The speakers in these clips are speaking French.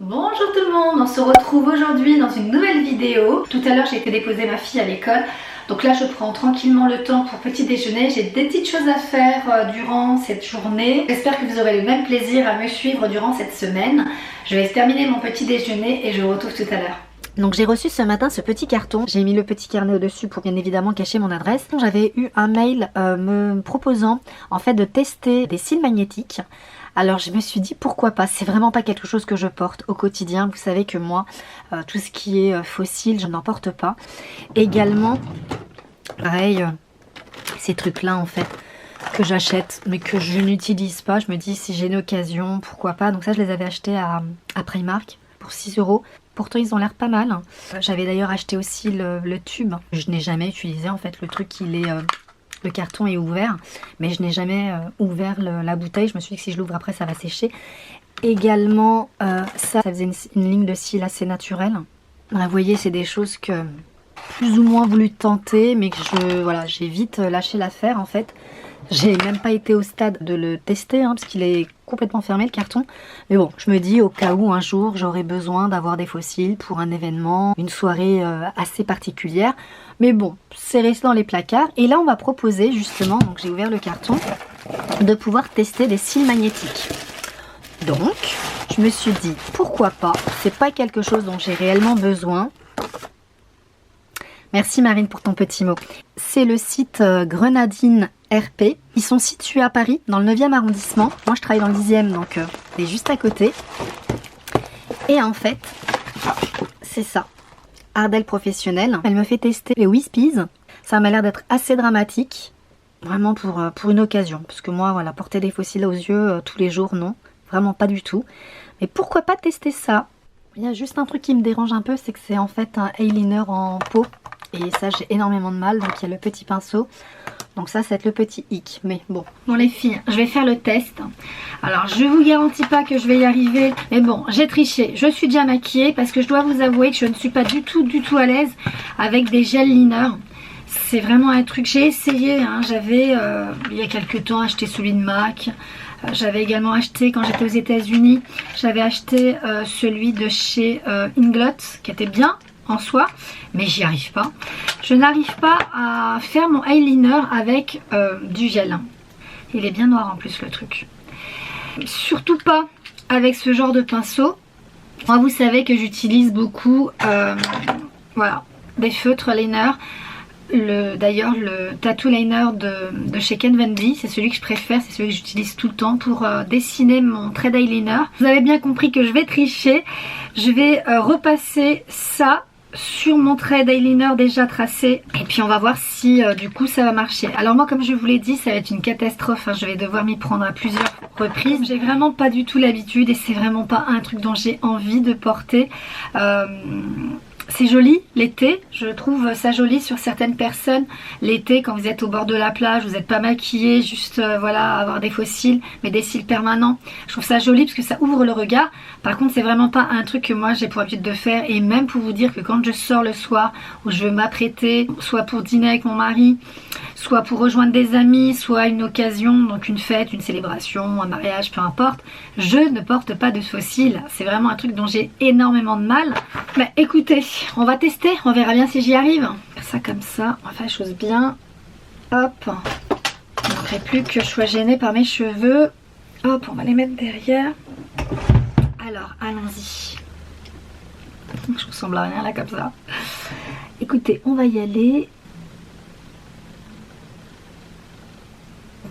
Bonjour tout le monde, on se retrouve aujourd'hui dans une nouvelle vidéo. Tout à l'heure j'ai été déposer ma fille à l'école. Donc là je prends tranquillement le temps pour petit déjeuner. J'ai des petites choses à faire durant cette journée. J'espère que vous aurez le même plaisir à me suivre durant cette semaine. Je vais terminer mon petit déjeuner et je vous retrouve tout à l'heure. Donc j'ai reçu ce matin ce petit carton, j'ai mis le petit carnet au-dessus pour bien évidemment cacher mon adresse. J'avais eu un mail me proposant en fait de tester des cils magnétiques. Alors je me suis dit pourquoi pas, c'est vraiment pas quelque chose que je porte au quotidien. Vous savez que moi, tout ce qui est fossile, je n'en porte pas. Également, pareil, ces trucs là en fait que j'achète mais que je n'utilise pas. Je me dis si j'ai une occasion, pourquoi pas. Donc ça je les avais achetés à Primark pour 6 €. Pourtant ils ont l'air pas mal. J'avais d'ailleurs acheté aussi le tube. Je n'ai jamais utilisé en fait le truc, le carton est ouvert, mais je n'ai jamais ouvert la bouteille. Je me suis dit que si je l'ouvre après ça va sécher. Également ça faisait une ligne de cils assez naturelle. Là, vous voyez c'est des choses que plus ou moins voulu tenter mais que j'ai vite lâché l'affaire en fait. J'ai même pas été au stade de le tester parce qu'il est complètement fermé le carton. Mais bon, je me dis au cas où un jour j'aurais besoin d'avoir des fossiles pour un événement, une soirée assez particulière. Mais bon, c'est resté dans les placards. Et là on m'a proposé justement, donc j'ai ouvert le carton, de pouvoir tester des cils magnétiques. Donc, je me suis dit pourquoi pas, c'est pas quelque chose dont j'ai réellement besoin. Merci Marine pour ton petit mot. C'est le site Grenadine RP. Ils sont situés à Paris, dans le 9e arrondissement. Moi, je travaille dans le 10e, donc c'est juste à côté. Et en fait, c'est ça. Ardell Professionnel. Elle me fait tester les Wispies. Ça m'a l'air d'être assez dramatique. Vraiment pour une occasion. Parce que moi, voilà, porter des fossiles aux yeux tous les jours, non. Vraiment pas du tout. Mais pourquoi pas tester ça? Il y a juste un truc qui me dérange un peu, c'est que c'est en fait un eyeliner en peau. Et ça, j'ai énormément de mal. Donc, il y a le petit pinceau. Donc ça, c'est le petit hic. Mais bon. Bon les filles, je vais faire le test. Alors, je vous garantis pas que je vais y arriver. Mais bon, j'ai triché. Je suis déjà maquillée parce que je dois vous avouer que je ne suis pas du tout à l'aise avec des gel liners. C'est vraiment un truc. J'ai essayé. J'avais, il y a quelques temps, acheté celui de MAC. J'avais également acheté, quand j'étais aux États-Unis, j'avais acheté celui de chez Inglot, qui était bien en soi, mais j'y arrive pas. Je n'arrive pas à faire mon eyeliner avec du gel. Il est bien noir en plus le truc. Surtout pas avec ce genre de pinceau. Moi vous savez que j'utilise beaucoup voilà, des feutres liner. D'ailleurs le tattoo liner de chez Ken Von D, c'est celui que je préfère, c'est celui que j'utilise tout le temps pour dessiner mon trait d'eyeliner. Vous avez bien compris que je vais tricher. Je vais repasser ça sur mon trait d'eyeliner déjà tracé et puis on va voir si du coup ça va marcher. Alors moi comme je vous l'ai dit, ça va être une catastrophe, je vais devoir m'y prendre à plusieurs reprises. J'ai vraiment pas du tout l'habitude et c'est vraiment pas un truc dont j'ai envie de porter. C'est joli l'été, je trouve ça joli sur certaines personnes. L'été quand vous êtes au bord de la plage, vous n'êtes pas maquillé, juste voilà, avoir des faux cils, mais des cils permanents. Je trouve ça joli parce que ça ouvre le regard. Par contre c'est vraiment pas un truc que moi j'ai pour habitude de faire. Et même pour vous dire que quand je sors le soir, où je veux m'apprêter, soit pour dîner avec mon mari, soit pour rejoindre des amis, soit une occasion, donc une fête, une célébration, un mariage, peu importe, je ne porte pas de faux cils. C'est vraiment un truc dont j'ai énormément de mal. Bah écoutez, on va tester, on verra bien si j'y arrive. Faire ça comme ça, on va faire les choses bien. Hop, il ne manquerait plus que je sois gênée par mes cheveux. Hop, on va les mettre derrière. Alors, allons-y. Je ressemble à rien là comme ça. Écoutez, on va y aller.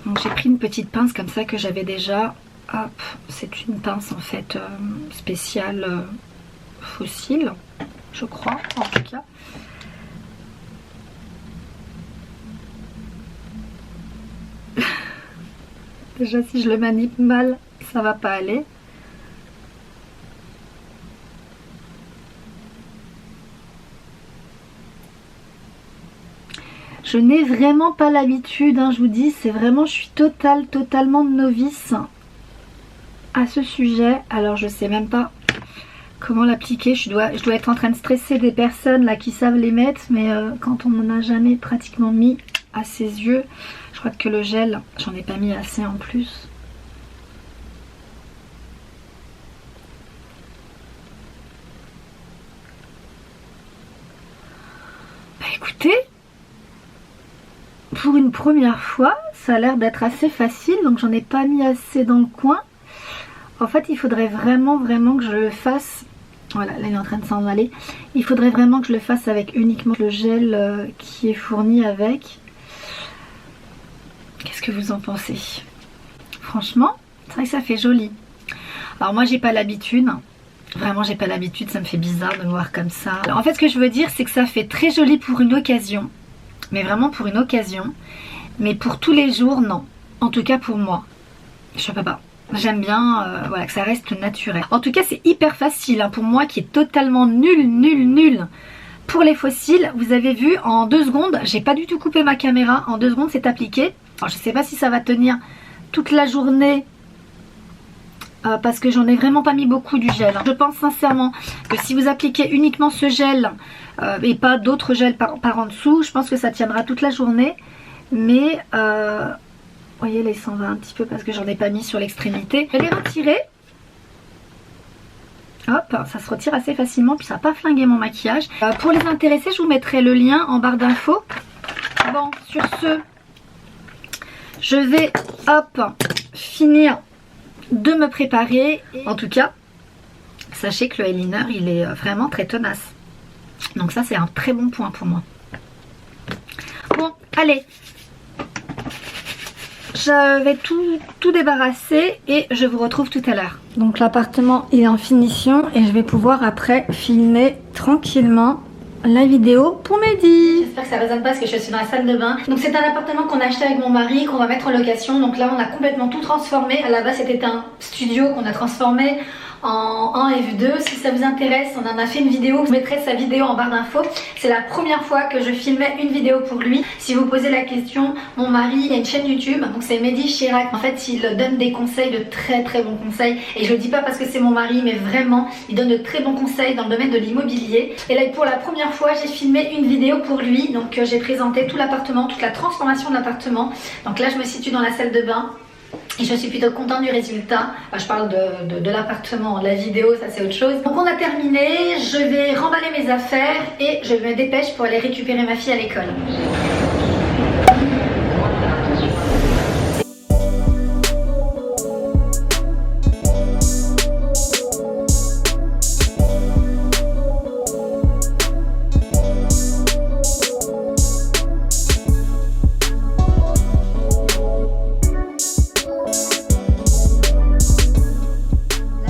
Donc j'ai pris une petite pince comme ça que j'avais déjà. Hop, c'est une pince en fait spéciale fossile, je crois en tout cas. Déjà si je le manip mal, ça va pas aller. Je n'ai vraiment pas l'habitude, je vous dis, c'est vraiment, je suis totalement novice à ce sujet. Alors je sais même pas comment l'appliquer. Je dois être en train de stresser des personnes là qui savent les mettre, mais quand on n'en a jamais pratiquement mis à ses yeux, je crois que le gel, j'en ai pas mis assez en plus. écoutez, pour une première fois, ça a l'air d'être assez facile, donc j'en ai pas mis assez dans le coin. En fait, il faudrait vraiment que je le fasse. Voilà, là il est en train de s'en aller. Il faudrait vraiment que je le fasse avec uniquement le gel qui est fourni avec. Qu'est-ce que vous en pensez? Franchement, c'est vrai que ça fait joli. Alors moi j'ai pas l'habitude. Vraiment j'ai pas l'habitude, ça me fait bizarre de me voir comme ça. Alors, en fait ce que je veux dire c'est que ça fait très joli pour une occasion. Mais vraiment pour une occasion. Mais pour tous les jours, non. En tout cas pour moi. Je peux pas. J'aime bien voilà, que ça reste naturel. En tout cas c'est hyper facile hein, pour moi qui est totalement nul pour les fossiles. Vous avez vu en 2 secondes, j'ai pas du tout coupé ma caméra. En 2 secondes c'est appliqué. Alors je sais pas si ça va tenir toute la journée. Parce que j'en ai vraiment pas mis beaucoup du gel. Je pense sincèrement que si vous appliquez uniquement ce gel et pas d'autres gels par en dessous, je pense que ça tiendra toute la journée. Mais vous voyez là il s'en va un petit peu parce que j'en ai pas mis sur l'extrémité. Je vais les retirer. Hop, ça se retire assez facilement puis ça n'a pas flingué mon maquillage. Pour les intéressés, je vous mettrai le lien en barre d'infos. Bon, sur ce, je vais hop finir de me préparer. En tout cas, sachez que le eyeliner il est vraiment très tenace. Donc ça c'est un très bon point pour moi. Bon, allez. Je vais tout débarrasser et je vous retrouve tout à l'heure. Donc l'appartement il est en finition et je vais pouvoir après filmer tranquillement la vidéo pour Mehdi. J'espère que ça résonne pas parce que je suis dans la salle de bain. Donc c'est un appartement qu'on a acheté avec mon mari, qu'on va mettre en location. Donc là on a complètement tout transformé. À la base c'était un studio qu'on a transformé en F2. Si ça vous intéresse, on en a fait une vidéo. Je mettrai sa vidéo en barre d'infos. C'est la première fois que je filmais une vidéo pour lui. Si vous posez la question, mon mari il a une chaîne YouTube, donc c'est Mehdi Chirac. En fait il donne des conseils, de très bons conseils. Et je le dis pas parce que c'est mon mari, mais vraiment il donne de très bons conseils dans le domaine de l'immobilier. Et là pour la première fois j'ai filmé une vidéo pour lui. Donc j'ai présenté tout l'appartement, toute la transformation de l'appartement. Donc là je me situe dans la salle de bain. Et je suis plutôt contente du résultat. Enfin, je parle de l'appartement, la vidéo ça c'est autre chose. Donc on a terminé, je vais remballer mes affaires et je me dépêche pour aller récupérer ma fille à l'école.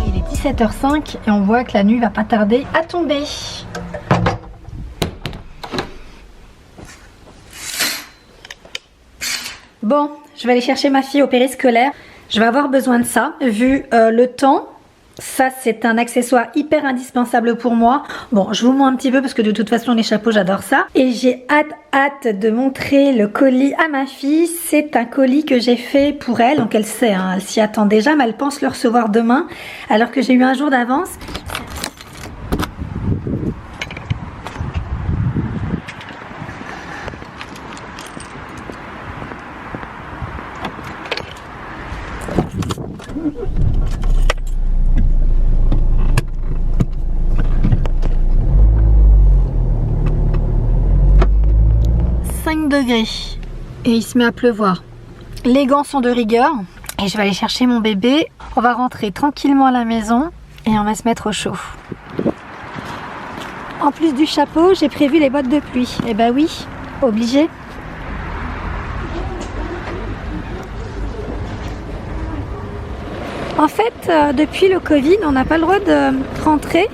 Il est 17h05 et on voit que la nuit va pas tarder à tomber. Bon, je vais aller chercher ma fille au périscolaire. Je vais avoir besoin de ça vu le temps. Ça c'est un accessoire hyper indispensable pour moi. Bon, je vous montre un petit peu parce que de toute façon les chapeaux j'adore ça. Et j'ai hâte de montrer le colis à ma fille. C'est un colis que j'ai fait pour elle. Donc elle sait, hein, elle s'y attend déjà, mais elle pense le recevoir demain. Alors que j'ai eu un jour d'avance. Degrés et il se met à pleuvoir. Les gants sont de rigueur et je vais aller chercher mon bébé. On va rentrer tranquillement à la maison et on va se mettre au chaud. En plus du chapeau, j'ai prévu les bottes de pluie. Et bah oui, obligé. En fait, depuis le Covid, on n'a pas le droit de rentrer.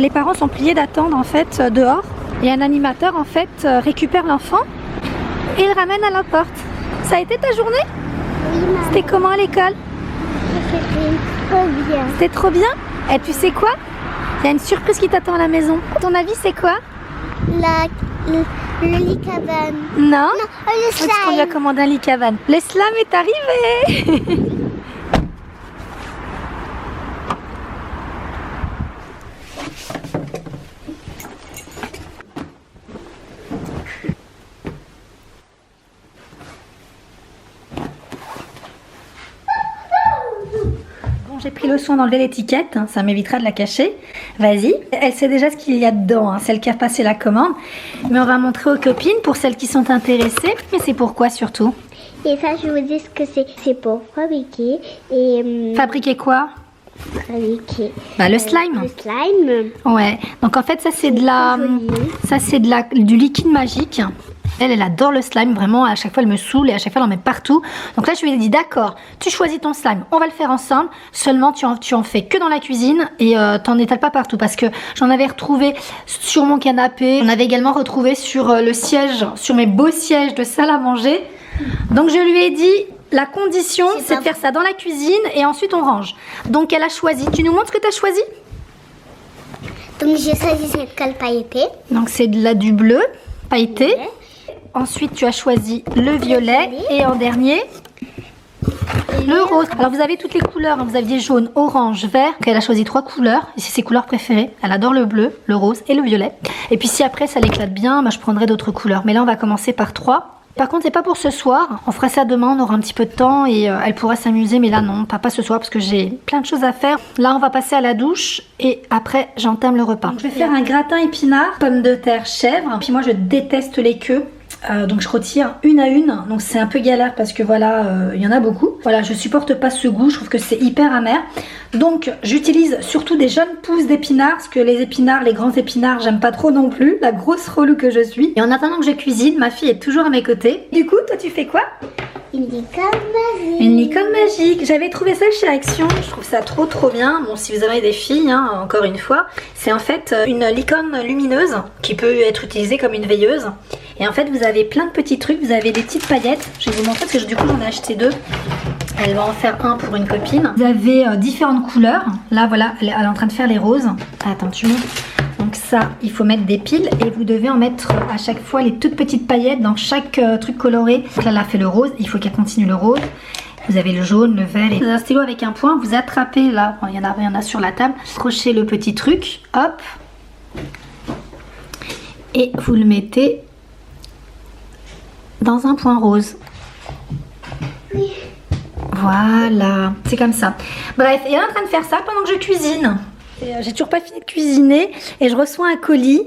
Les parents sont pliés d'attendre en fait dehors. Et un animateur en fait récupère l'enfant et il ramène à la porte. Ça a été ta journée? Oui, c'était comment à l'école? C'était trop bien. C'était trop bien? Et tu sais quoi? Il y a une surprise qui t'attend à la maison. À ton avis c'est quoi? Le lit cabane. Non, le slime. On lui a commandé un lit cabane. Le slam est arrivé. J'ai pris le soin d'enlever l'étiquette, hein, ça m'évitera de la cacher. Vas-y, elle sait déjà ce qu'il y a dedans, hein, celle qui a passé la commande. Mais on va montrer aux copines pour celles qui sont intéressées. Mais c'est pourquoi surtout? Et ça, je vous dis ce que c'est. C'est pour fabriquer et... Fabriquer quoi? fabriquer... Bah, le slime. Le slime. Ouais, donc en fait ça c'est de la... Ça c'est du liquide magique. Elle adore le slime, vraiment, à chaque fois elle me saoule et à chaque fois elle en met partout. Donc là je lui ai dit d'accord, tu choisis ton slime, on va le faire ensemble, seulement tu en fais que dans la cuisine et t'en étales pas partout parce que j'en avais retrouvé sur mon canapé, on avait également retrouvé sur le siège, sur mes beaux sièges de salle à manger. Donc je lui ai dit, la condition c'est de faire ça dans la cuisine et ensuite on range. Donc elle a choisi, tu nous montres ce que tu as choisi? Donc j'ai choisi cette colle pailletée. Donc c'est du bleu pailleté. Ouais. Ensuite, tu as choisi le violet et en dernier, le rose. Alors, vous avez toutes les couleurs. Hein. Vous aviez jaune, orange, vert. Donc, elle a choisi 3 couleurs. Et c'est ses couleurs préférées. Elle adore le bleu, le rose et le violet. Et puis, si après, ça l'éclate bien, bah, je prendrai d'autres couleurs. Mais là, on va commencer par 3. Par contre, c'est pas pour ce soir. On fera ça demain. On aura un petit peu de temps et elle pourra s'amuser. Mais là, non, pas ce soir parce que j'ai plein de choses à faire. Là, on va passer à la douche et après, j'entame le repas. Donc, je vais faire un gratin épinards, pommes de terre, chèvre. Puis moi, je déteste les queues. Donc je retire une à une, donc c'est un peu galère parce que voilà, il y en a beaucoup. Voilà, je supporte pas ce goût, je trouve que c'est hyper amer. Donc j'utilise surtout des jeunes pousses d'épinards, parce que les épinards, les grands épinards, j'aime pas trop non plus, la grosse relou que je suis. Et en attendant que je cuisine, ma fille est toujours à mes côtés. Du coup, toi tu fais quoi? Une licorne magique. Une licorne magique. J'avais trouvé ça chez Action. Je trouve ça trop bien. Bon, si vous avez des filles, hein, encore une fois, c'est en fait une licorne lumineuse qui peut être utilisée comme une veilleuse. Et en fait, vous avez plein de petits trucs. Vous avez des petites paillettes. Je vais vous montrer parce que du coup, j'en ai acheté 2. Elle va en faire un pour une copine. Vous avez différentes couleurs. Là, voilà, elle est en train de faire les roses. Attends, tu montres. Donc ça, il faut mettre des piles et vous devez en mettre à chaque fois les toutes petites paillettes dans chaque truc coloré. Donc là, elle a fait le rose, il faut qu'elle continue le rose. Vous avez le jaune, le vert et un stylo avec un point. Vous attrapez là, il y en a sur la table. Accrochez le petit truc, hop. Et vous le mettez dans un point rose. Voilà, c'est comme ça. Bref, et elle est en train de faire ça pendant que je cuisine. J'ai toujours pas fini de cuisiner et je reçois un colis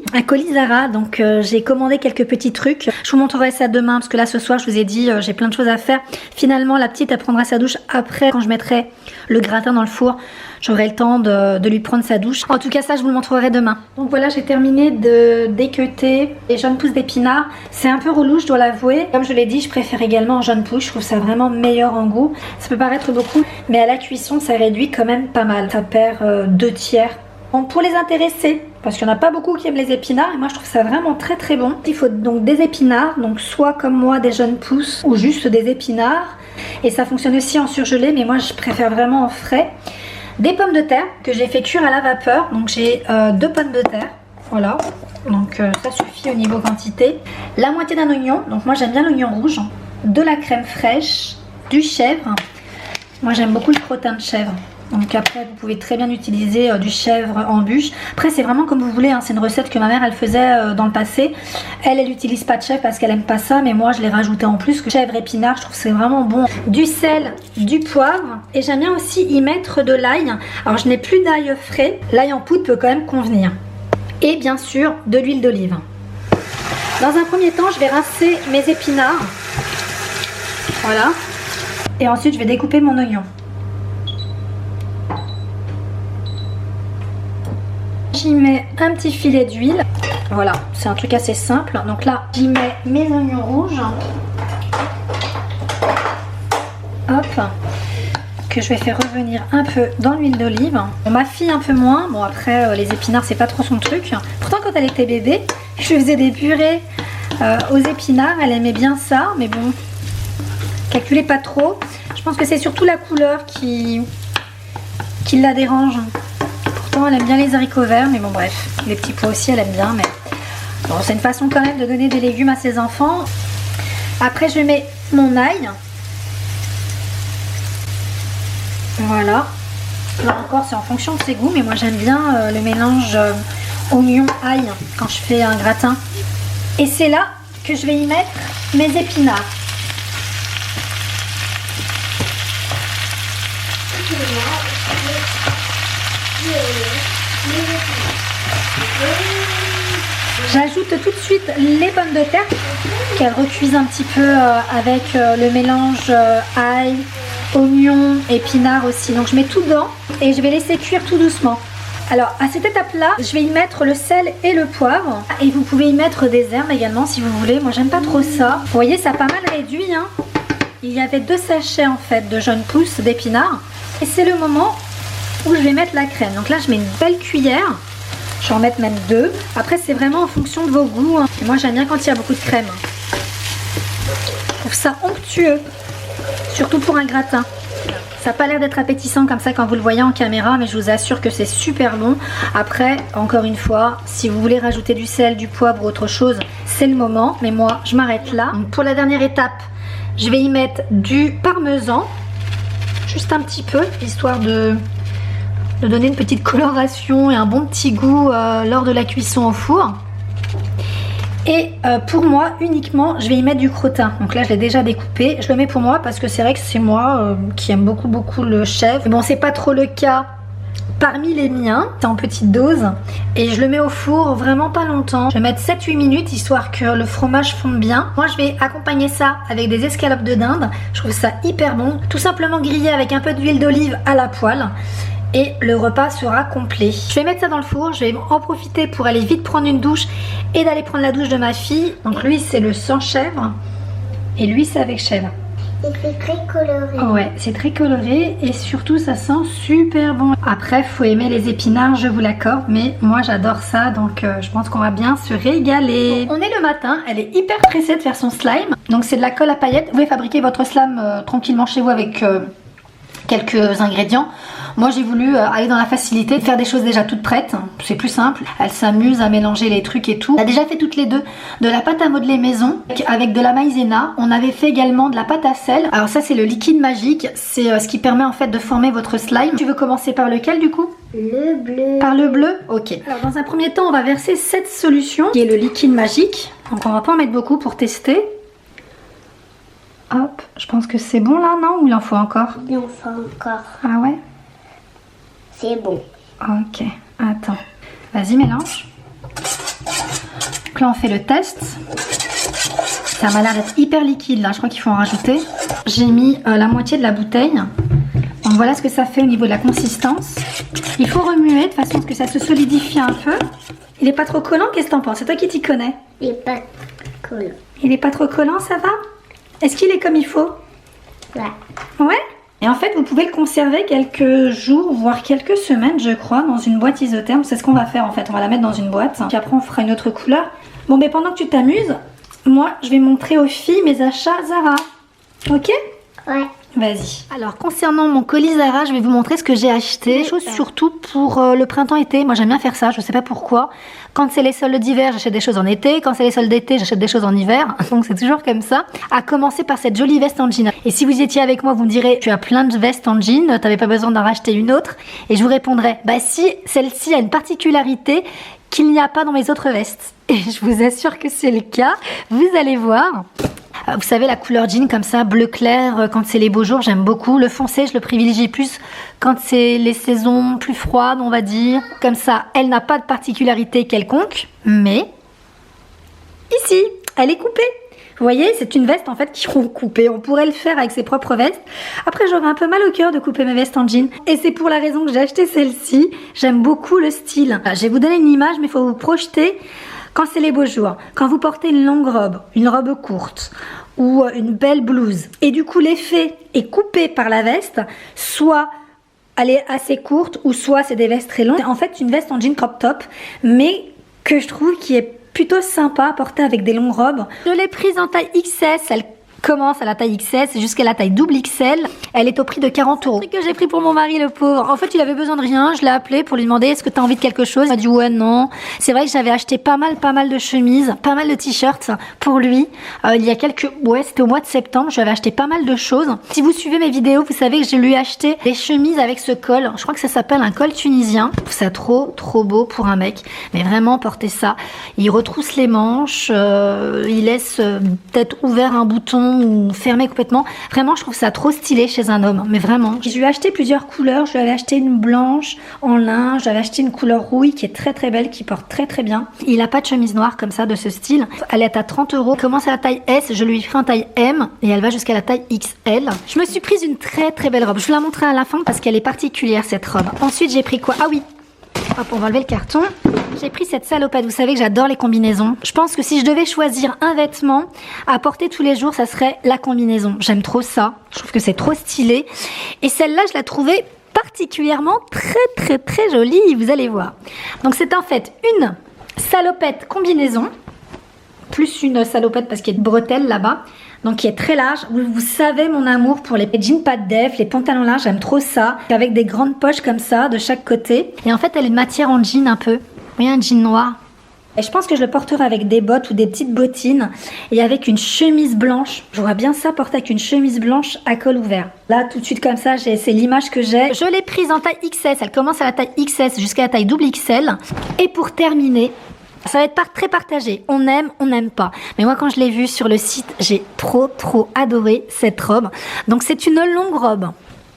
Zara, donc j'ai commandé quelques petits trucs. Je vous montrerai ça demain parce que là ce soir je vous ai dit j'ai plein de choses à faire. Finalement la petite elle prendra sa douche après quand je mettrai le gratin dans le four. J'aurai le temps de lui prendre sa douche. En tout cas ça je vous le montrerai demain. Donc voilà, j'ai terminé de déqueuter les jeunes pousses d'épinards. C'est un peu relou, je dois l'avouer. Comme je l'ai dit, je préfère également en jaune pousse. Je trouve ça vraiment meilleur en goût. Ça peut paraître beaucoup, mais à la cuisson ça réduit quand même pas mal. Ça perd 2 tiers. Bon, pour les intéresser, parce qu'il n'y en a pas beaucoup qui aiment les épinards et moi je trouve ça vraiment très bon. Il faut donc des épinards, donc soit comme moi des jeunes pousses ou juste des épinards. Et ça fonctionne aussi en surgelé, mais moi je préfère vraiment en frais. Des pommes de terre que j'ai fait cuire à la vapeur, donc j'ai 2 pommes de terre, voilà. Donc ça suffit au niveau quantité. La moitié d'un oignon, donc moi j'aime bien l'oignon rouge. De la crème fraîche, du chèvre. Moi j'aime beaucoup le crottin de chèvre. Donc après vous pouvez très bien utiliser du chèvre en bûche. Après c'est vraiment comme vous voulez, hein. C'est une recette que ma mère elle faisait dans le passé. Elle n'utilise pas de chèvre parce qu'elle aime pas ça, mais moi je l'ai rajouté en plus. Chèvre épinard, je trouve que c'est vraiment bon. Du sel, du poivre et j'aime bien aussi y mettre de l'ail. Alors je n'ai plus d'ail frais, l'ail en poudre peut quand même convenir. Et bien sûr de l'huile d'olive. Dans un premier temps je vais rincer mes épinards. Voilà. Et ensuite je vais découper mon oignon. J'y mets un petit filet d'huile. Voilà, c'est un truc assez simple. Donc là, j'y mets mes oignons rouges. Hop. Que je vais faire revenir un peu dans l'huile d'olive. Bon, ma fille un peu moins. Bon après, les épinards, c'est pas trop son truc. Pourtant, quand elle était bébé, je faisais des purées aux épinards. Elle aimait bien ça. Mais bon, calculez pas trop. Je pense que c'est surtout la couleur qui la dérange. Elle aime bien les haricots verts, mais bon bref, les petits pois aussi elle aime bien, mais bon c'est une façon quand même de donner des légumes à ses enfants. Après je mets mon ail, voilà. Là encore c'est en fonction de ses goûts, mais moi j'aime bien le mélange oignon-ail quand je fais un gratin. Et c'est là que je vais y mettre mes épinards. J'ajoute tout de suite les pommes de terre qu'elles recuisent un petit peu avec le mélange ail, oignon, épinards aussi. Donc je mets tout dedans et je vais laisser cuire tout doucement. Alors à cette étape-là, je vais y mettre le sel et le poivre. Et vous pouvez y mettre des herbes également si vous voulez. Moi j'aime pas trop ça. Vous voyez, ça a pas mal réduit, hein. Il y avait 2 sachets en fait de jaunes pousses d'épinards. Et c'est le moment où je vais mettre la crème. Donc là je mets une belle cuillère. Je vais en mettre même 2. Après c'est vraiment en fonction de vos goûts, hein. Et moi j'aime bien quand il y a beaucoup de crème. Je trouve ça onctueux. Surtout pour un gratin. Ça n'a pas l'air d'être appétissant comme ça quand vous le voyez en caméra, mais je vous assure que c'est super bon. Après, encore une fois, si vous voulez rajouter du sel, du poivre ou autre chose, c'est le moment. Mais moi, je m'arrête là. Donc, pour la dernière étape, je vais y mettre du parmesan. Juste un petit peu, histoire de donner une petite coloration et un bon petit goût lors de la cuisson au four. Et pour moi, uniquement, je vais y mettre du crottin. Donc là, je l'ai déjà découpé. Je le mets pour moi parce que c'est vrai que c'est moi qui aime beaucoup le chèvre. Mais bon, c'est pas trop le cas parmi les miens. C'est en petite dose. Et je le mets au four vraiment pas longtemps. Je vais mettre 7-8 minutes histoire que le fromage fonde bien. Moi, je vais accompagner ça avec des escalopes de dinde. Je trouve ça hyper bon. Tout simplement grillé avec un peu d'huile d'olive à la poêle. Et le repas sera complet. Je vais mettre ça dans le four, je vais en profiter pour aller vite prendre une douche et d'aller prendre la douche de ma fille. Donc lui c'est le sans chèvre et lui c'est avec chèvre. Et c'est très coloré. Ouais, c'est très coloré et surtout ça sent super bon. Après faut aimer les épinards, je vous l'accorde, mais moi j'adore ça donc je pense qu'on va bien se régaler. On est le matin, elle est hyper pressée de faire son slime. Donc c'est de la colle à paillettes. Vous pouvez fabriquer votre slime tranquillement chez vous avec quelques ingrédients. Moi j'ai voulu aller dans la facilité, de faire des choses déjà toutes prêtes, c'est plus simple. Elle s'amuse à mélanger les trucs et tout. On a déjà fait toutes les deux de la pâte à modeler maison avec de la maïzena. On avait fait également de la pâte à sel. Alors ça c'est le liquide magique, c'est ce qui permet en fait de former votre slime. Tu veux commencer par lequel du coup? Le bleu. Par le bleu? Ok. Alors dans un premier temps on va verser cette solution qui est le liquide magique. Donc on va pas en mettre beaucoup pour tester. Hop, je pense que c'est bon là, non? Ou il en faut encore? Il en faut encore. Ah ouais? C'est bon. Ok, attends. Vas-y, mélange. Donc là, on fait le test. Ça m'a l'air d'être hyper liquide là, je crois qu'il faut en rajouter. J'ai mis la moitié de la bouteille. Donc voilà ce que ça fait au niveau de la consistance. Il faut remuer de façon à ce que ça se solidifie un peu. Il est pas trop collant, qu'est-ce que t'en penses? C'est toi qui t'y connais. Il est pas collant. Il est pas trop collant, ça va? Est-ce qu'il est comme il faut? Ouais. Ouais? Et en fait, vous pouvez le conserver quelques jours, voire quelques semaines, je crois, dans une boîte isotherme. C'est ce qu'on va faire en fait. On va la mettre dans une boîte. Puis après, on fera une autre couleur. Bon, mais pendant que tu t'amuses, moi, je vais montrer aux filles mes achats Zara. Ok? Ouais. Vas-y. Alors, concernant mon colis Zara, je vais vous montrer ce que j'ai acheté. Des choses surtout pour le printemps-été. Moi, j'aime bien faire ça. Je sais pas pourquoi. Quand c'est les soldes d'hiver, j'achète des choses en été. Quand c'est les soldes d'été, j'achète des choses en hiver. Donc, c'est toujours comme ça. À commencer par cette jolie veste en jean. Et si vous étiez avec moi, vous me direz, tu as plein de vestes en jean. T'avais pas besoin d'en racheter une autre. Et je vous répondrai, bah si, celle-ci a une particularité qu'il n'y a pas dans mes autres vestes. Et je vous assure que c'est le cas. Vous allez voir. Vous savez, la couleur jean comme ça, bleu clair, quand c'est les beaux jours, j'aime beaucoup. Le foncé, je le privilégie plus quand c'est les saisons plus froides, on va dire. Comme ça, elle n'a pas de particularité quelconque, mais ici, elle est coupée. Vous voyez, c'est une veste en fait qui sont coupées. On pourrait le faire avec ses propres vestes. Après, j'aurais un peu mal au cœur de couper mes vestes en jean. Et c'est pour la raison que j'ai acheté celle-ci. J'aime beaucoup le style. Je vais vous donner une image, mais il faut vous projeter. Quand c'est les beaux jours, quand vous portez une longue robe, une robe courte ou une belle blouse, et du coup l'effet est coupé par la veste, soit elle est assez courte ou soit c'est des vestes très longues. En fait, une veste en jean crop top, mais que je trouve qui est plutôt sympa à porter avec des longues robes. Je l'ai prise en taille XS, elle commence à la taille XS jusqu'à la taille double XL. Elle est au prix de 40 €. C'est que j'ai pris pour mon mari, le pauvre. En fait, il avait besoin de rien. Je l'ai appelé pour lui demander est-ce que tu as envie de quelque chose. Il m'a dit ouais, non. C'est vrai que j'avais acheté pas mal de chemises, pas mal de t-shirts pour lui. Il y a c'était au mois de septembre. Je lui avais acheté pas mal de choses. Si vous suivez mes vidéos, vous savez que je lui ai acheté des chemises avec ce col. Je crois que ça s'appelle un col tunisien. Je trouve ça trop beau pour un mec. Mais vraiment, porter ça. Il retrousse les manches. Il laisse peut-être ouvert un bouton talons ou fermé complètement. Vraiment, je trouve ça trop stylé chez un homme, mais vraiment. Je lui ai acheté plusieurs couleurs. Je lui avais acheté une blanche en lin, j'avais acheté une couleur rouille qui est très très belle, qui porte très très bien. Il a pas de chemise noire comme ça de ce style. Elle est à 30 €. Elle commence à la taille S, je lui ai fait en taille M et elle va jusqu'à la taille XL. Je me suis prise une très très belle robe. Je vous la montrerai à la fin parce qu'elle est particulière cette robe. Ensuite, j'ai pris quoi? Ah oui. Hop, on va enlever le carton. J'ai pris cette salopette. Vous savez que j'adore les combinaisons. Je pense que si je devais choisir un vêtement à porter tous les jours, ça serait la combinaison. J'aime trop ça. Je trouve que c'est trop stylé. Et celle-là, je la trouvais particulièrement très jolie. Vous allez voir. Donc c'est en fait une salopette combinaison. Plus une salopette parce qu'il y a de bretelles là-bas. Donc qui est très large. Vous savez mon amour pour les jeans pas de def, les pantalons larges, j'aime trop ça. Avec des grandes poches comme ça de chaque côté. Et en fait elle est de matière en jean un peu. Vous voyez, un jean noir. Et je pense que je le porterai avec des bottes ou des petites bottines. Et avec une chemise blanche. Je vois bien ça porter avec une chemise blanche à col ouvert. Là tout de suite comme ça, c'est l'image que j'ai. Je l'ai prise en taille XS. Elle commence à la taille XS jusqu'à la taille double XL. Et pour terminer... ça va être très partagé, on aime, on n'aime pas. Mais moi quand je l'ai vue sur le site, j'ai trop adoré cette robe. Donc c'est une longue robe,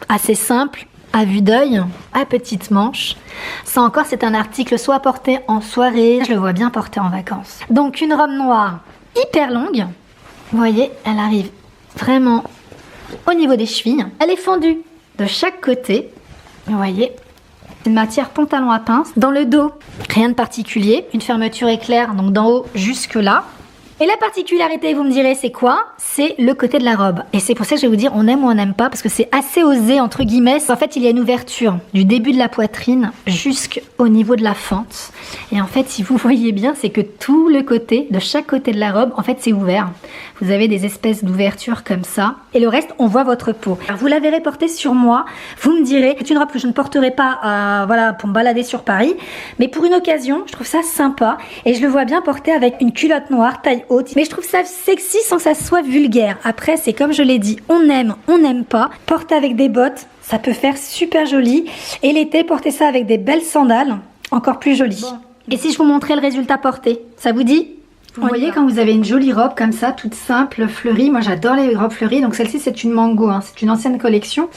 assez simple, à vue d'œil, à petite manche. Ça encore c'est un article soit porté en soirée, je le vois bien porté en vacances. Donc une robe noire hyper longue, vous voyez, elle arrive vraiment au niveau des chevilles. Elle est fendue de chaque côté, vous voyez. Une matière pantalon à pince. Dans le dos, rien de particulier. Une fermeture éclair, donc d'en haut jusque là. Et la particularité, vous me direz, c'est quoi? C'est le côté de la robe. Et c'est pour ça que je vais vous dire, on aime ou on n'aime pas, parce que c'est assez osé, entre guillemets. En fait, il y a une ouverture du début de la poitrine jusqu'au niveau de la fente. Et en fait, si vous voyez bien, c'est que tout le côté, de chaque côté de la robe, en fait, c'est ouvert. Vous avez des espèces d'ouvertures comme ça. Et le reste, on voit votre peau. Alors, vous la verrez porter sur moi. Vous me direz, c'est une robe que je ne porterai pas voilà, pour me balader sur Paris. Mais pour une occasion, je trouve ça sympa. Et je le vois bien porter avec une culotte noire, taille haute. Mais je trouve ça sexy sans que ça soit vulgaire. Après, c'est comme je l'ai dit, on aime, on n'aime pas. Porter avec des bottes, ça peut faire super joli. Et l'été, porter ça avec des belles sandales, encore plus joli. Bon. Et si je vous montrais le résultat porté, ça vous dit ? Vous voyez quand vous avez une jolie robe comme ça, toute simple, fleurie. Moi j'adore les robes fleuries. Donc celle-ci c'est une Mango, hein. C'est une ancienne collection.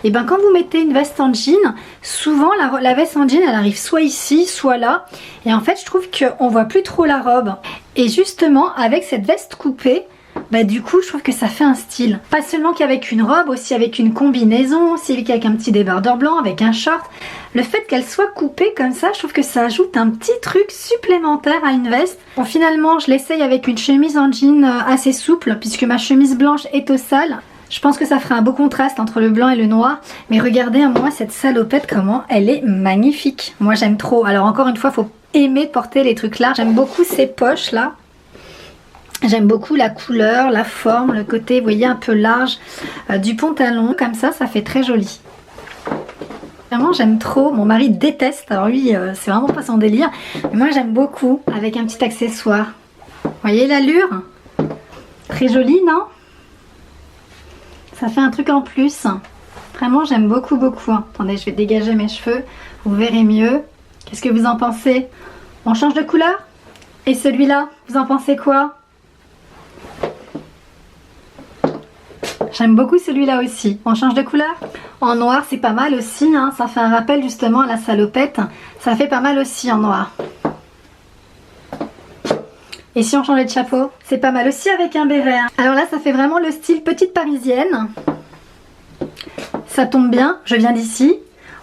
Et ben quand vous mettez une veste en jean, souvent la veste en jean elle arrive soit ici, soit là. Et en fait je trouve qu'on voit plus trop la robe. Et justement avec cette veste coupée, bah du coup je trouve que ça fait un style. Pas seulement qu'avec une robe, aussi avec une combinaison, aussi avec un petit débardeur blanc, avec un short. Le fait qu'elle soit coupée comme ça, je trouve que ça ajoute un petit truc supplémentaire à une veste. Bon finalement je l'essaye avec une chemise en jean assez souple puisque ma chemise blanche est au sale. Je pense que ça fera un beau contraste entre le blanc et le noir. Mais regardez à moi cette salopette comment elle est magnifique. Moi j'aime trop. Alors encore une fois, faut aimer porter les trucs larges. J'aime beaucoup ces poches là. J'aime beaucoup la couleur, la forme, le côté, vous voyez, un peu large du pantalon. Comme ça fait très joli. Vraiment, j'aime trop. Mon mari déteste. Alors lui, c'est vraiment pas son délire. Mais moi, j'aime beaucoup avec un petit accessoire. Vous voyez l'allure? Très jolie, non? Ça fait un truc en plus. Vraiment, j'aime beaucoup. Attendez, je vais dégager mes cheveux. Vous verrez mieux. Qu'est-ce que vous en pensez? On change de couleur? Et celui-là, vous en pensez quoi? J'aime beaucoup celui-là aussi. On change de couleur? En noir, c'est pas mal aussi. Hein. Ça fait un rappel justement à la salopette. Ça fait pas mal aussi en noir. Et si on changeait de chapeau? C'est pas mal aussi avec un béret. Hein. Alors là, ça fait vraiment le style petite parisienne. Ça tombe bien, je viens d'ici.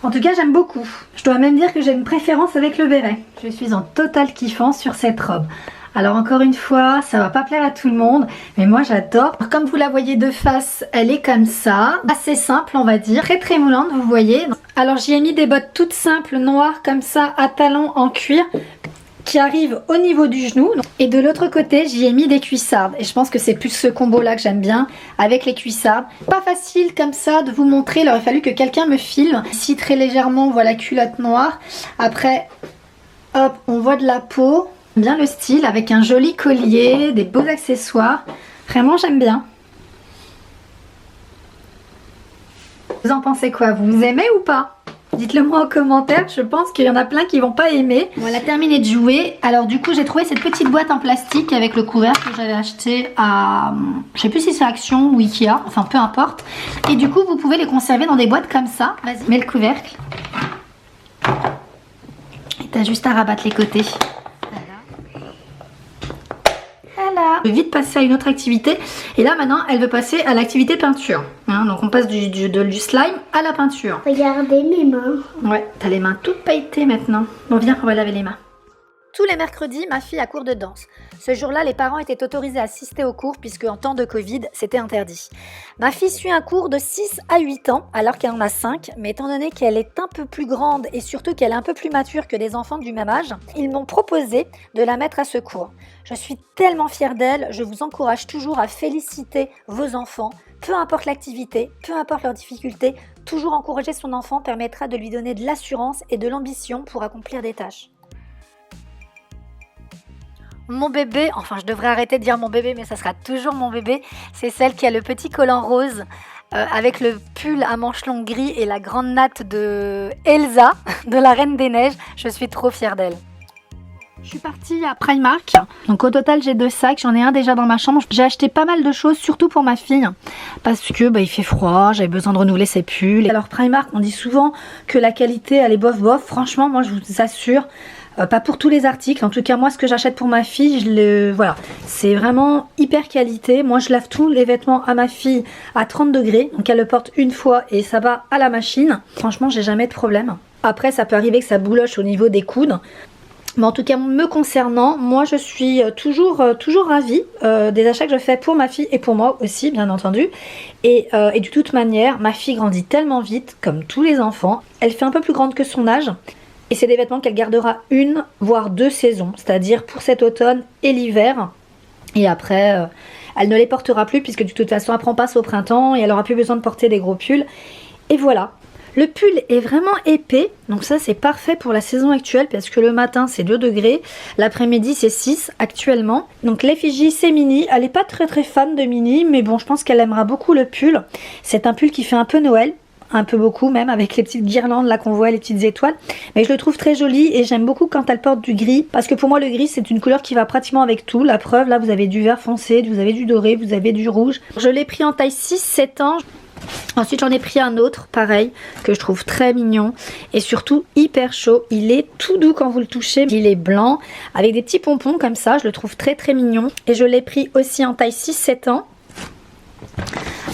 En tout cas, j'aime beaucoup. Je dois même dire que j'ai une préférence avec le béret. Je suis en total kiffance sur cette robe. Alors encore une fois, ça va pas plaire à tout le monde, mais moi j'adore. Comme vous la voyez de face, elle est comme ça, assez simple on va dire, très moulante vous voyez. Alors j'y ai mis des bottes toutes simples, noires comme ça, à talons en cuir, qui arrivent au niveau du genou. Et de l'autre côté, j'y ai mis des cuissardes. Et je pense que c'est plus ce combo là que j'aime bien, avec les cuissardes. Pas facile comme ça de vous montrer, il aurait fallu que quelqu'un me filme. Ici très légèrement, on voit la culotte noire. Après, hop, on voit de la peau. Bien le style avec un joli collier, des beaux accessoires. Vraiment j'aime bien. Vous en pensez quoi? Vous aimez ou pas? Dites-le moi en commentaire, je pense qu'il y en a plein qui vont pas aimer. Bon, elle a terminé de jouer. Alors du coup, j'ai trouvé cette petite boîte en plastique avec le couvercle que j'avais acheté à... Je sais plus si c'est Action ou Ikea, enfin peu importe. Et du coup, vous pouvez les conserver dans des boîtes comme ça. Vas-y, mets le couvercle. Et t'as juste à rabattre les côtés. Voilà. Elle veut vite passer à une autre activité. Et là maintenant, elle veut passer à l'activité peinture. Hein, donc on passe du slime à la peinture. Regardez mes mains. Ouais, t'as les mains toutes pailletées maintenant. Bon, viens, on va laver les mains. Tous les mercredis, ma fille a cours de danse. Ce jour-là, les parents étaient autorisés à assister au cours puisque en temps de Covid, c'était interdit. Ma fille suit un cours de 6 à 8 ans alors qu'elle en a 5, mais étant donné qu'elle est un peu plus grande et surtout qu'elle est un peu plus mature que des enfants du même âge, ils m'ont proposé de la mettre à ce cours. Je suis tellement fière d'elle, je vous encourage toujours à féliciter vos enfants. Peu importe l'activité, peu importe leur difficulté, toujours encourager son enfant permettra de lui donner de l'assurance et de l'ambition pour accomplir des tâches. Mon bébé, enfin je devrais arrêter de dire mon bébé mais ça sera toujours mon bébé, c'est celle qui a le petit collant rose avec le pull à manches longues gris et la grande natte de Elsa, de la Reine des Neiges. Je suis trop fière d'elle. Je suis partie à Primark, donc au total j'ai 2 sacs, j'en ai un déjà dans ma chambre. J'ai acheté pas mal de choses, surtout pour ma fille, parce que il fait froid, j'avais besoin de renouveler ses pulls. Alors Primark, on dit souvent que la qualité elle est bof bof, franchement moi je vous assure, pas pour tous les articles, en tout cas moi ce que j'achète pour ma fille, voilà, c'est vraiment hyper qualité. Moi je lave tous les vêtements à ma fille à 30 degrés, donc elle le porte une fois et ça va à la machine. Franchement j'ai jamais de problème. Après ça peut arriver que ça bouloche au niveau des coudes. Mais en tout cas, me concernant, moi je suis toujours ravie des achats que je fais pour ma fille et pour moi aussi, bien entendu. Et de toute manière, ma fille grandit tellement vite, comme tous les enfants. Elle fait un peu plus grande que son âge. Et c'est des vêtements qu'elle gardera 1 voire 2 saisons, c'est-à-dire pour cet automne et l'hiver. Et après, elle ne les portera plus puisque de toute façon, après on passe au printemps et elle aura plus besoin de porter des gros pulls. Et voilà. Le pull est vraiment épais, donc ça c'est parfait pour la saison actuelle parce que le matin c'est 2 degrés, l'après-midi c'est 6 actuellement. Donc l'effigie c'est mini, elle n'est pas très fan de mini, mais bon je pense qu'elle aimera beaucoup le pull. C'est un pull qui fait un peu Noël, un peu beaucoup même, avec les petites guirlandes là qu'on voit, les petites étoiles. Mais je le trouve très joli et j'aime beaucoup quand elle porte du gris, parce que pour moi le gris c'est une couleur qui va pratiquement avec tout. La preuve, là vous avez du vert foncé, vous avez du doré, vous avez du rouge. Je l'ai pris en taille 6-7 ans. Ensuite j'en ai pris un autre pareil que je trouve très mignon et surtout hyper chaud. Il est tout doux quand vous le touchez, il est blanc avec des petits pompons comme ça, je le trouve très mignon. Et je l'ai pris aussi en taille 6-7 ans.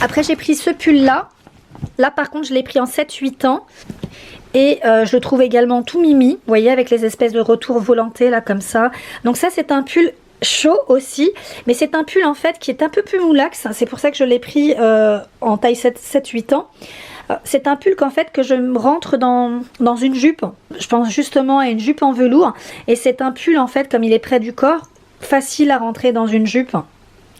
Après j'ai pris ce pull là par contre je l'ai pris en 7-8 ans. Et je le trouve également tout mimi, vous voyez, avec les espèces de retours volantés là comme ça. Donc ça c'est un pull chaud aussi, mais c'est un pull en fait qui est un peu plus moulax, c'est pour ça que je l'ai pris en taille 7-8 ans. C'est un pull qu'en fait que je rentre dans une jupe, je pense justement à une jupe en velours, et c'est un pull en fait comme il est près du corps, facile à rentrer dans une jupe.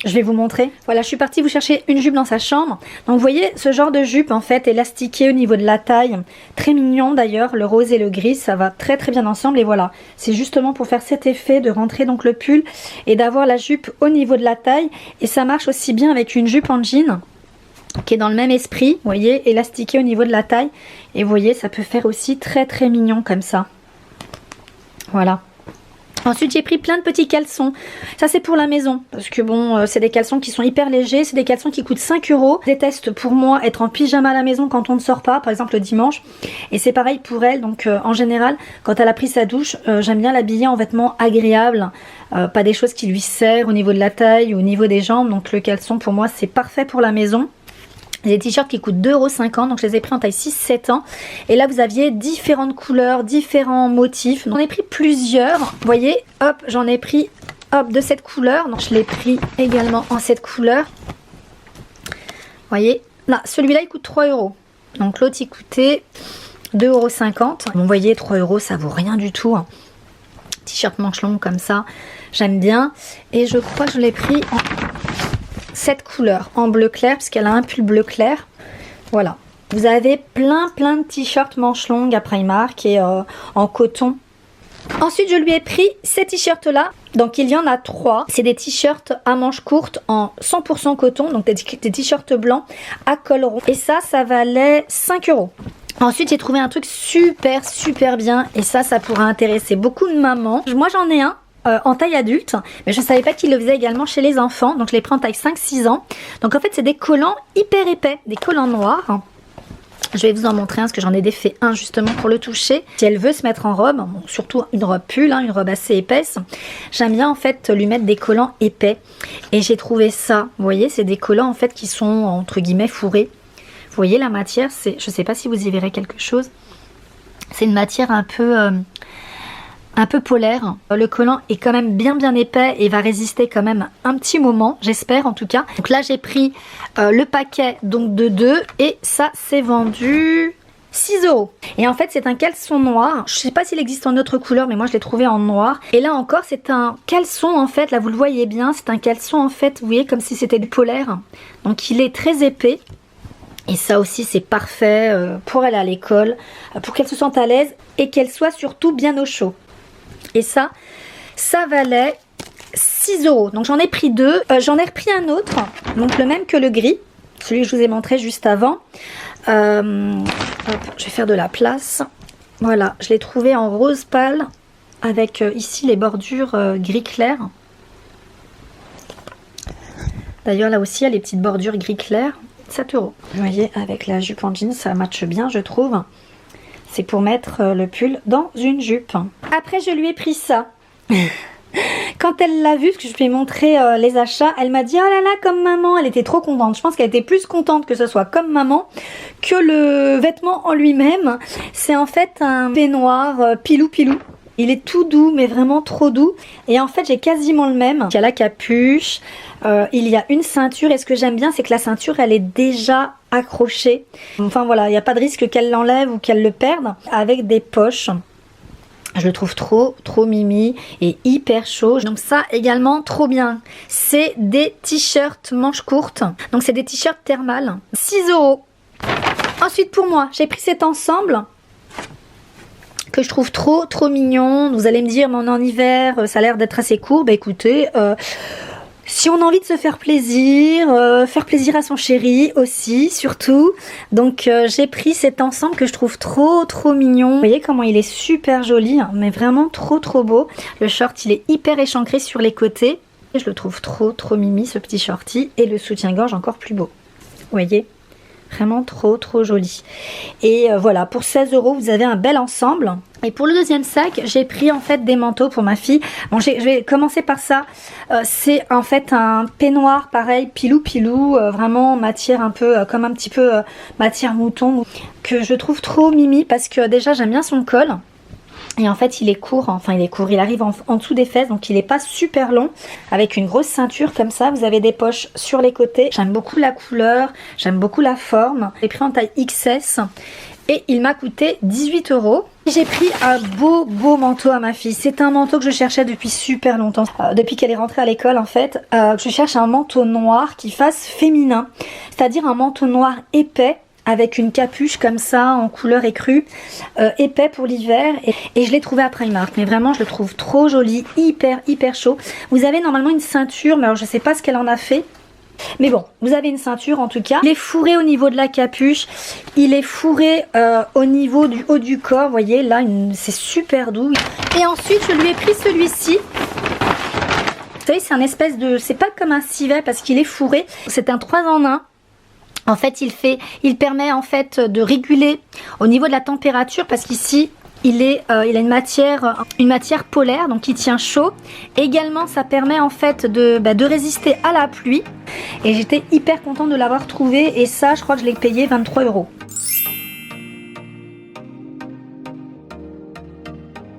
Je vais vous montrer. Voilà, je suis partie vous chercher une jupe dans sa chambre. Donc vous voyez ce genre de jupe en fait élastiquée au niveau de la taille. Très mignon d'ailleurs, le rose et le gris, ça va très bien ensemble. Et voilà, c'est justement pour faire cet effet de rentrer donc le pull et d'avoir la jupe au niveau de la taille. Et ça marche aussi bien avec une jupe en jean qui est dans le même esprit, vous voyez, élastiquée au niveau de la taille. Et vous voyez, ça peut faire aussi très mignon comme ça. Voilà. Ensuite j'ai pris plein de petits caleçons, ça c'est pour la maison, parce que bon c'est des caleçons qui sont hyper légers, c'est des caleçons qui coûtent 5 €. Je déteste pour moi être en pyjama à la maison quand on ne sort pas, par exemple le dimanche, et c'est pareil pour elle, donc en général quand elle a pris sa douche, j'aime bien l'habiller en vêtements agréables, pas des choses qui lui serrent au niveau de la taille ou au niveau des jambes, donc le caleçon pour moi c'est parfait pour la maison. Des t-shirts qui coûtent 2,50 €, donc je les ai pris en taille 6-7 ans. Et là vous aviez différentes couleurs, différents motifs. J'en ai pris plusieurs, vous voyez, hop, j'en ai pris de cette couleur. Donc je l'ai pris également en cette couleur. Vous voyez, là, celui-là il coûte 3 €. Donc l'autre il coûtait 2,50 €. Bon, vous voyez, 3 € ça vaut rien du tout. T-shirt manche longue comme ça, j'aime bien. Et je crois que je l'ai pris en cette couleur en bleu clair parce qu'elle a un pull bleu clair. Voilà, vous avez plein de t-shirts manches longues à Primark et en coton. Ensuite je lui ai pris ces t-shirts là, donc il y en a 3. C'est des t-shirts à manches courtes en 100% coton, donc des t-shirts blancs à col rond, et ça valait 5 €. Ensuite, j'ai trouvé un truc super bien. Et ça pourrait intéresser beaucoup de mamans. Moi, j'en ai un. En taille adulte, mais je ne savais pas qu'ils le faisaient également chez les enfants, donc je les prends en taille 5-6 ans. Donc en fait c'est des collants hyper épais, des collants noirs. Je vais vous en montrer un parce que j'en ai défait un justement pour le toucher. Si elle veut se mettre en robe, bon, surtout une robe pull, hein, une robe assez épaisse, j'aime bien en fait lui mettre des collants épais. Et j'ai trouvé ça, vous voyez, c'est des collants en fait qui sont entre guillemets fourrés. Vous voyez la matière, je ne sais pas si vous y verrez quelque chose. C'est une matière un peu polaire. Le collant est quand même bien épais et va résister quand même un petit moment, j'espère en tout cas. Donc là j'ai pris le paquet donc de 2 et ça s'est vendu 6 €. Et en fait c'est un caleçon noir. Je sais pas s'il existe en autre couleur mais moi je l'ai trouvé en noir. Et là encore c'est un caleçon en fait, là vous le voyez bien, c'est un caleçon en fait, vous voyez comme si c'était du polaire. Donc il est très épais. Et ça aussi c'est parfait pour aller à l'école, pour qu'elle se sente à l'aise et qu'elle soit surtout bien au chaud. Et ça valait 6 €. Donc j'en ai pris 2. J'en ai repris un autre. Donc le même que le gris. Celui que je vous ai montré juste avant. Hop, je vais faire de la place. Voilà, je l'ai trouvé en rose pâle. Avec ici les bordures gris clair. D'ailleurs là aussi il y a les petites bordures gris clair. 7 €. Vous voyez avec la jupe en jean ça matche bien je trouve. C'est pour mettre le pull dans une jupe. Après, je lui ai pris ça. Quand elle l'a vu, parce que je lui ai montré les achats, elle m'a dit « Oh là là, comme maman !» Elle était trop contente. Je pense qu'elle était plus contente que ce soit comme maman que le vêtement en lui-même. C'est en fait un peignoir pilou. Il est tout doux, mais vraiment trop doux. Et en fait, j'ai quasiment le même. Il y a la capuche, il y a une ceinture. Et ce que j'aime bien, c'est que la ceinture, elle est déjà accrochée. Enfin voilà, il n'y a pas de risque qu'elle l'enlève ou qu'elle le perde. Avec des poches. Je le trouve trop mimi et hyper chaud. Donc ça également trop bien. C'est des t-shirts manches courtes. Donc c'est des t-shirts thermales. 6 €. Ensuite pour moi, j'ai pris cet ensemble que je trouve trop mignon. Vous allez me dire, mais on est en hiver, ça a l'air d'être assez court. Bah écoutez, si on a envie de se faire plaisir à son chéri aussi, surtout. Donc j'ai pris cet ensemble que je trouve trop mignon. Vous voyez comment il est super joli, hein, mais vraiment trop beau. Le short, il est hyper échancré sur les côtés. Et je le trouve trop mimi, ce petit shorty. Et le soutien-gorge encore plus beau. Vous voyez ? Vraiment trop joli. Et voilà, pour 16 €, vous avez un bel ensemble. Et pour le deuxième sac, j'ai pris en fait des manteaux pour ma fille. Bon, je vais commencer par ça. C'est en fait un peignoir pareil, pilou. Vraiment matière un peu, comme un petit peu matière mouton. Que je trouve trop mimi parce que déjà j'aime bien son col. Et en fait il est court, il arrive en dessous des fesses, donc il n'est pas super long, avec une grosse ceinture comme ça. Vous avez des poches sur les côtés. J'aime beaucoup la couleur, j'aime beaucoup la forme. J'ai pris en taille XS et il m'a coûté 18 €. J'ai pris un beau manteau à ma fille. C'est un manteau que je cherchais depuis super longtemps, depuis qu'elle est rentrée à l'école en fait. Je cherche un manteau noir qui fasse féminin, c'est-à-dire un manteau noir épais, avec une capuche comme ça en couleur écrue, épais pour l'hiver, et je l'ai trouvé à Primark, mais vraiment je le trouve trop joli, hyper chaud. Vous avez normalement une ceinture, mais alors je sais pas ce qu'elle en a fait, mais bon, vous avez une ceinture en tout cas. Il est fourré au niveau de la capuche, il est fourré au niveau du haut du corps, vous voyez là c'est super doux. Et ensuite je lui ai pris celui-ci. Vous savez, c'est un espèce de, c'est pas comme un civet parce qu'il est fourré, c'est un 3 en 1. En fait, il permet en fait de réguler au niveau de la température parce qu'ici il a une matière polaire, donc il tient chaud. Également, ça permet en fait de résister à la pluie. Et j'étais hyper contente de l'avoir trouvé. Et ça, je crois que je l'ai payé 23 €.